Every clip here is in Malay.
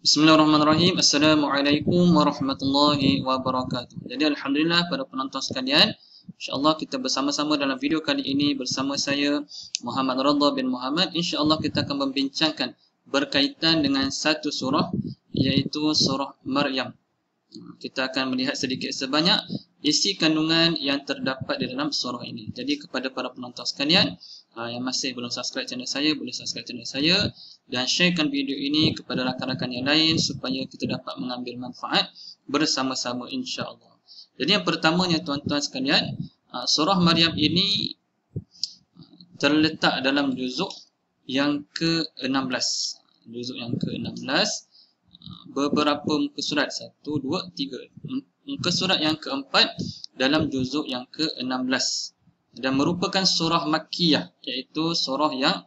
Bismillahirrahmanirrahim. Assalamualaikum warahmatullahi wabarakatuh. Jadi alhamdulillah para penonton sekalian, insya-Allah kita bersama-sama dalam video kali ini bersama saya Muhammad Radha bin Muhammad. Insya-Allah kita akan membincangkan berkaitan dengan satu surah, iaitu surah Maryam. Kita akan melihat sedikit sebanyak isi kandungan yang terdapat di dalam surah ini. Jadi kepada para penonton sekalian yang masih belum subscribe channel saya, boleh subscribe channel saya dan sharekan video ini kepada rakan-rakan yang lain supaya kita dapat mengambil manfaat bersama-sama insya-Allah. Jadi yang pertamanya tuan-tuan sekalian, surah Maryam ini terletak dalam juzuk yang ke-16. Juzuk yang ke-16, beberapa muka surat, 1, 2, 3. Muka surat yang keempat dalam juzuk yang ke-16 dan merupakan surah Makkiyah, iaitu surah yang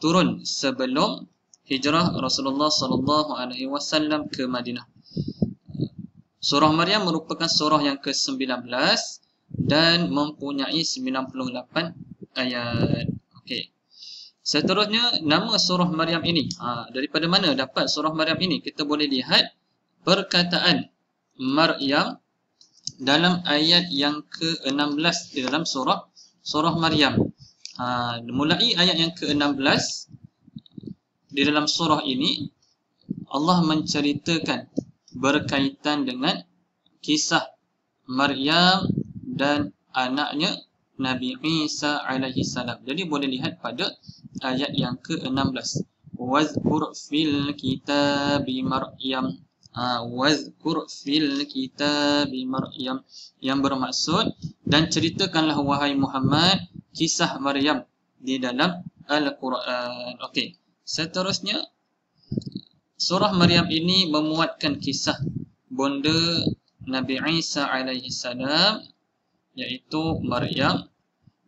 turun sebelum hijrah Rasulullah sallallahu alaihi wasallam ke Madinah. Surah Maryam merupakan surah yang ke-19 dan mempunyai 98 ayat. Okey. Seterusnya, nama surah Maryam ini, daripada mana dapat surah Maryam ini? Kita boleh lihat perkataan Maryam dalam ayat yang ke-16 di dalam surah Maryam. Mulai ayat yang ke-16 di dalam surah ini, Allah menceritakan berkaitan dengan kisah Maryam dan anaknya Nabi Isa alaihi salam. Jadi boleh lihat pada ayat yang ke-16. Wazkur fil kitabi Maryam. Wazkur fil kitabi Maryam, yang bermaksud dan ceritakanlah wahai Muhammad kisah Maryam di dalam Al-Quran. Okey. Seterusnya, surah Maryam ini memuatkan kisah bonda Nabi Isa alaihi salam, iaitu Maryam,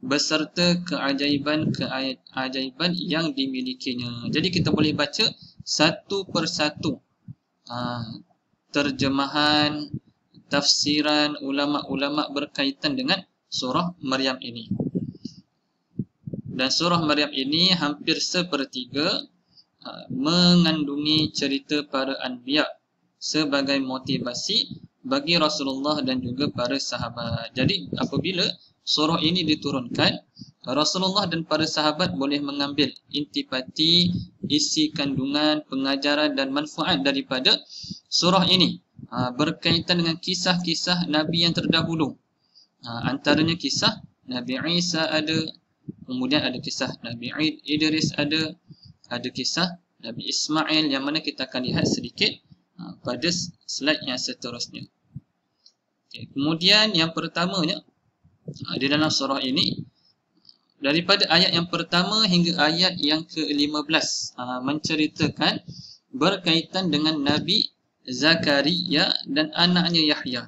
beserta keajaiban yang dimilikinya. Jadi kita boleh baca satu persatu terjemahan, tafsiran ulama-ulama berkaitan dengan surah Maryam ini. Dan surah Maryam ini hampir sepertiga mengandungi cerita para anbiya sebagai motivasi bagi Rasulullah dan juga para sahabat. Jadi apabila surah ini diturunkan, Rasulullah dan para sahabat boleh mengambil intipati, isi kandungan, pengajaran dan manfaat daripada surah ini, berkaitan dengan kisah-kisah Nabi yang terdahulu. Antaranya kisah Nabi Isa ada, kemudian ada kisah Nabi Idris ada kisah Nabi Ismail, yang mana kita akan lihat sedikit pada slide yang seterusnya. Okay. Kemudian yang pertamanya di dalam surah ini, daripada ayat yang pertama hingga ayat yang ke-15, menceritakan berkaitan dengan Nabi Zakaria dan anaknya Yahya.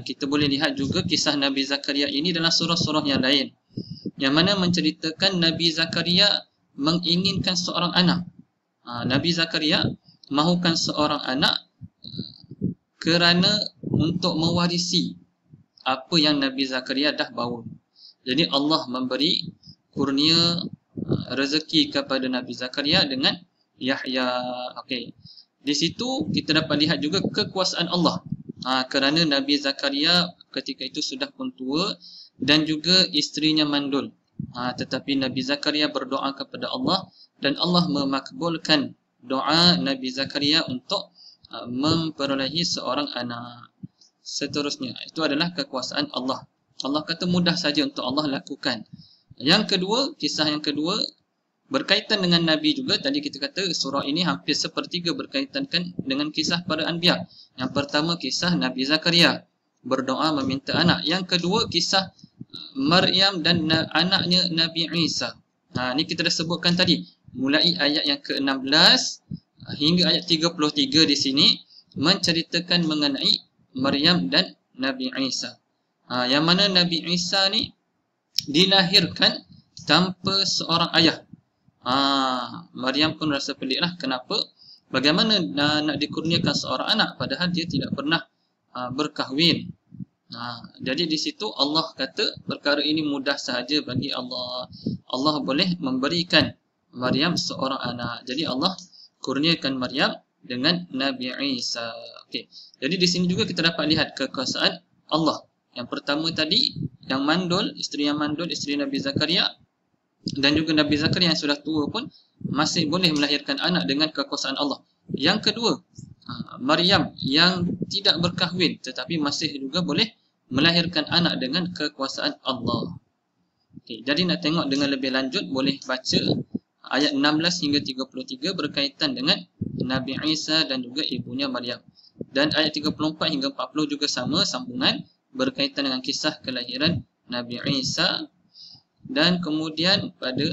Kita boleh lihat juga kisah Nabi Zakaria ini dalam surah-surah yang lain, yang mana menceritakan Nabi Zakaria menginginkan seorang anak. Nabi Zakaria mahukan seorang anak kerana untuk mewarisi apa yang Nabi Zakaria dah bawa. Jadi Allah memberi kurnia rezeki kepada Nabi Zakaria dengan Yahya. Okey. Di situ kita dapat lihat juga kekuasaan Allah. Kerana Nabi Zakaria ketika itu sudah pun tua dan juga isterinya mandul. Tetapi Nabi Zakaria berdoa kepada Allah dan Allah memakbulkan doa Nabi Zakaria untuk memperolehi seorang anak. Seterusnya, itu adalah kekuasaan Allah. Allah kata mudah saja untuk Allah lakukan. Yang kedua, kisah yang kedua berkaitan dengan Nabi juga. Tadi kita kata surah ini hampir sepertiga berkaitan dengan kisah para anbiya. Yang pertama kisah Nabi Zakaria berdoa meminta anak. Yang kedua kisah Maryam dan anaknya Nabi Isa. Ini kita dah sebutkan tadi. Mulai ayat yang ke-16 hingga ayat 33 di sini menceritakan mengenai Maryam dan Nabi Isa. Yang mana Nabi Isa ni dilahirkan tanpa seorang ayah. Maryam pun rasa pelik lah, kenapa? Bagaimana nak dikurniakan seorang anak padahal dia tidak pernah berkahwin. Jadi di situ Allah kata perkara ini mudah sahaja bagi Allah. Allah boleh memberikan Maryam seorang anak. Jadi Allah kurniakan Maryam dengan Nabi Isa. Okey. Jadi di sini juga kita dapat lihat kekuasaan Allah. Yang pertama tadi, yang mandul, isteri yang mandul, isteri Nabi Zakaria, dan juga Nabi Zakaria yang sudah tua pun masih boleh melahirkan anak dengan kekuasaan Allah. Yang kedua, Maryam yang tidak berkahwin tetapi masih juga boleh melahirkan anak dengan kekuasaan Allah. Okay, jadi nak tengok dengan lebih lanjut, boleh baca ayat 16 hingga 33 berkaitan dengan Nabi Isa dan juga ibunya Maryam. Dan ayat 34 hingga 40 juga sama, sambungan berkaitan dengan kisah kelahiran Nabi Isa. Dan kemudian pada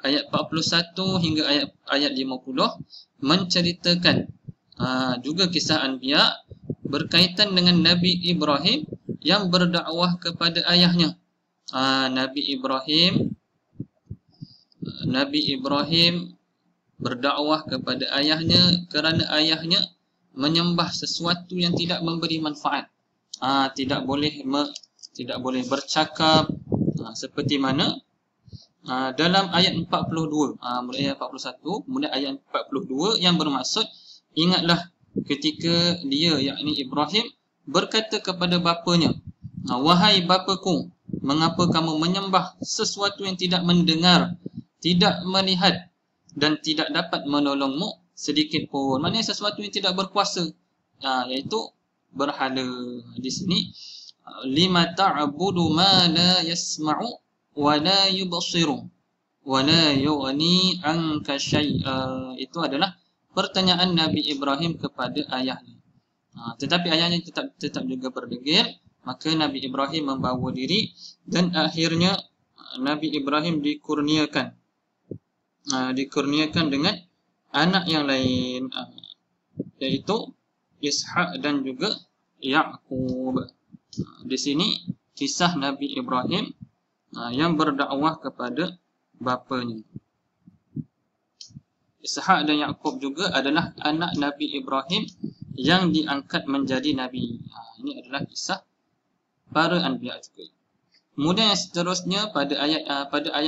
ayat 41 hingga ayat 50 menceritakan juga kisah Anbiya berkaitan dengan Nabi Ibrahim yang berdakwah kepada ayahnya. Nabi Ibrahim berdakwah kepada ayahnya kerana ayahnya menyembah sesuatu yang tidak memberi manfaat. Tidak boleh bercakap, seperti mana dalam ayat 42, mulai ayat 41, kemudian ayat 42 yang bermaksud, ingatlah ketika dia, yakni Ibrahim, berkata kepada bapanya, wahai bapaku, mengapa kamu menyembah sesuatu yang tidak mendengar, tidak melihat dan tidak dapat menolongmu sedikit pun. Maknanya sesuatu yang tidak berkuasa, iaitu berhala. Di sini, lima ta'budu ma la yasma'u wa la yubsiru wa la yughni anka syai'a. Itu adalah pertanyaan Nabi Ibrahim kepada ayahnya. Tetapi ayahnya tetap juga berdegil. Maka Nabi Ibrahim membawa diri dan akhirnya Nabi Ibrahim dikurniakan dengan anak yang lain, iaitu Ishak dan juga Yaqub. Di sini kisah Nabi Ibrahim yang berdakwah kepada bapanya. Ishak dan Yaqub juga adalah anak Nabi Ibrahim yang diangkat menjadi nabi. Ini adalah kisah para anbiya juga. Kemudian yang seterusnya pada ayat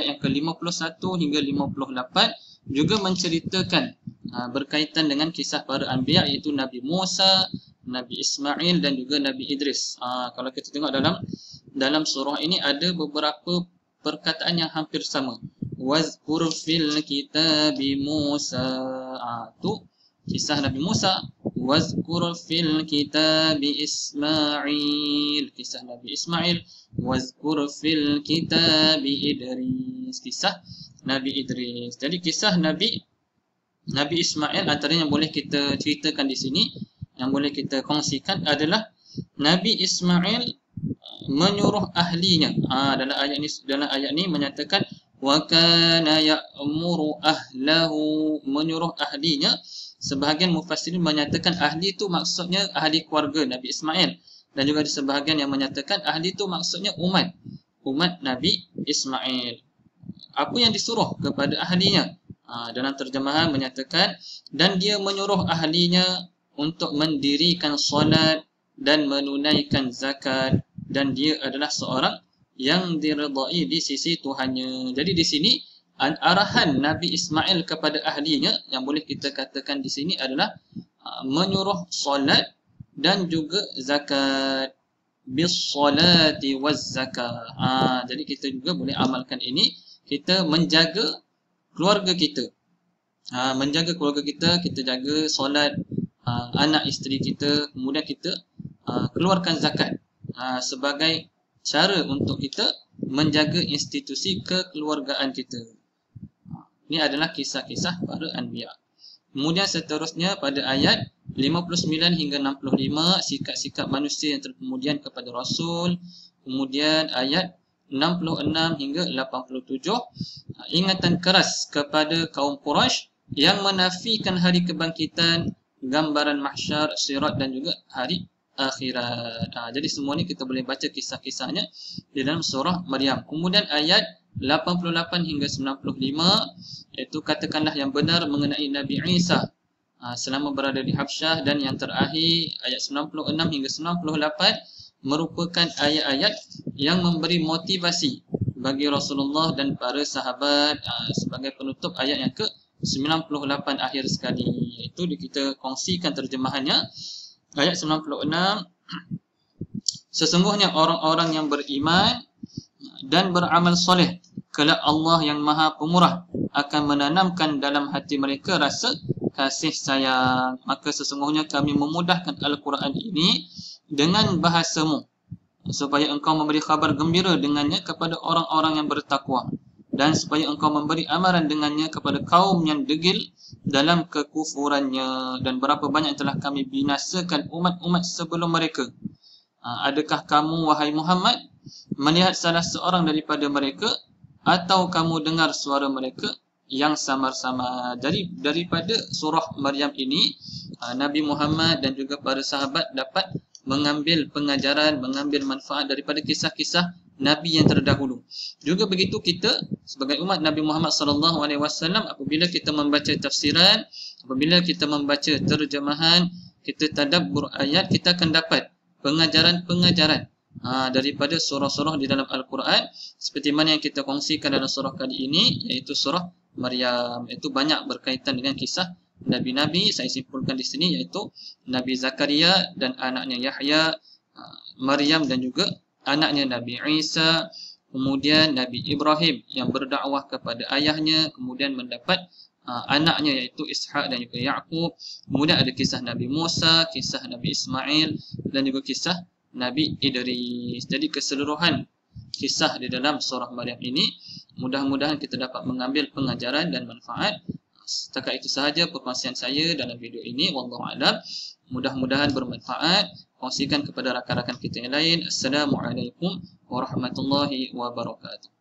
yang ke-51 hingga 58 juga menceritakan berkaitan dengan kisah para anbiya, iaitu Nabi Musa, Nabi Ismail dan juga Nabi Idris. Kalau kita tengok dalam surah ini ada beberapa perkataan yang hampir sama. Wazkur fil kitabi Musa. Itu kisah Nabi Musa. Wazkur fil kitabi Ismail. Kisah Nabi Ismail. Wazkur fil kitabi Idris. Kisah Nabi Idris. Jadi kisah Nabi Ismail antaranya yang boleh kita ceritakan di sini, yang boleh kita kongsikan adalah Nabi Ismail menyuruh ahlinya. Dalam ayat ini menyatakan wa kana ya'muru ahlahu, menyuruh ahlinya. Sebahagian mufassirin menyatakan ahli itu maksudnya ahli keluarga Nabi Ismail, dan juga ada sebahagian yang menyatakan ahli itu maksudnya umat Nabi Ismail. Apa yang disuruh kepada ahlinya? Dalam terjemahan menyatakan, dan dia menyuruh ahlinya untuk mendirikan solat dan menunaikan zakat, dan dia adalah seorang yang diredai di sisi Tuhannya. Jadi di sini arahan Nabi Ismail kepada ahlinya yang boleh kita katakan di sini adalah menyuruh solat dan juga zakat. Bis solati waz zakah. Jadi kita juga boleh amalkan ini. Kita menjaga keluarga kita. Menjaga keluarga kita jaga solat, anak isteri kita, kemudian kita keluarkan zakat sebagai cara untuk kita menjaga institusi kekeluargaan kita. Ini adalah kisah-kisah para anbiya. Kemudian seterusnya pada ayat 59 hingga 65, sikap-sikap manusia yang terkemudian kepada Rasul. Kemudian ayat 66 hingga 87, ingatan keras kepada kaum Quraisy yang menafikan hari kebangkitan, gambaran mahsyar, sirat dan juga hari akhirat. Jadi semua ni kita boleh baca kisah-kisahnya di dalam surah Maryam. Kemudian ayat 88 hingga 95, iaitu katakanlah yang benar mengenai Nabi Isa selama berada di Habsyah. Dan yang terakhir ayat 96 hingga 98 merupakan ayat-ayat yang memberi motivasi bagi Rasulullah dan para sahabat. Sebagai penutup ayat yang ke 98 akhir sekali, iaitu kita kongsikan terjemahannya. Ayat 96, sesungguhnya orang-orang yang beriman dan beramal soleh, kelak Allah yang Maha Pemurah akan menanamkan dalam hati mereka rasa kasih sayang. Maka sesungguhnya kami memudahkan Al-Quran ini dengan bahasamu, supaya engkau memberi khabar gembira dengannya kepada orang-orang yang bertakwa, dan supaya engkau memberi amaran dengannya kepada kaum yang degil dalam kekufurannya. Dan berapa banyak telah kami binasakan umat-umat sebelum mereka. Adakah kamu, wahai Muhammad, melihat salah seorang daripada mereka, atau kamu dengar suara mereka yang samar-samar? Jadi daripada surah Maryam ini, Nabi Muhammad dan juga para sahabat dapat mengambil pengajaran, mengambil manfaat daripada kisah-kisah Nabi yang terdahulu. Juga begitu kita sebagai umat Nabi Muhammad SAW, apabila kita membaca tafsiran, apabila kita membaca terjemahan, kita tadabbur ayat, kita akan dapat pengajaran-pengajaran daripada surah-surah di dalam Al-Quran, seperti mana yang kita kongsikan dalam surah kali ini, iaitu surah Maryam. Itu banyak berkaitan dengan kisah Nabi-Nabi. Saya simpulkan di sini, iaitu Nabi Zakaria dan anaknya Yahya, Maryam dan juga anaknya Nabi Isa, kemudian Nabi Ibrahim yang berdakwah kepada ayahnya, kemudian mendapat anaknya iaitu Ishak dan juga Yaqub. Kemudian ada kisah Nabi Musa, kisah Nabi Ismail dan juga kisah Nabi Idris. Jadi keseluruhan kisah di dalam surah Maryam ini, mudah-mudahan kita dapat mengambil pengajaran dan manfaat. Setakat itu sahaja perkongsian saya dalam video ini. Wallahu a'lam. Mudah-mudahan bermanfaat. Kongsikan kepada rakan-rakan kita yang lain. Assalamualaikum warahmatullahi wabarakatuh.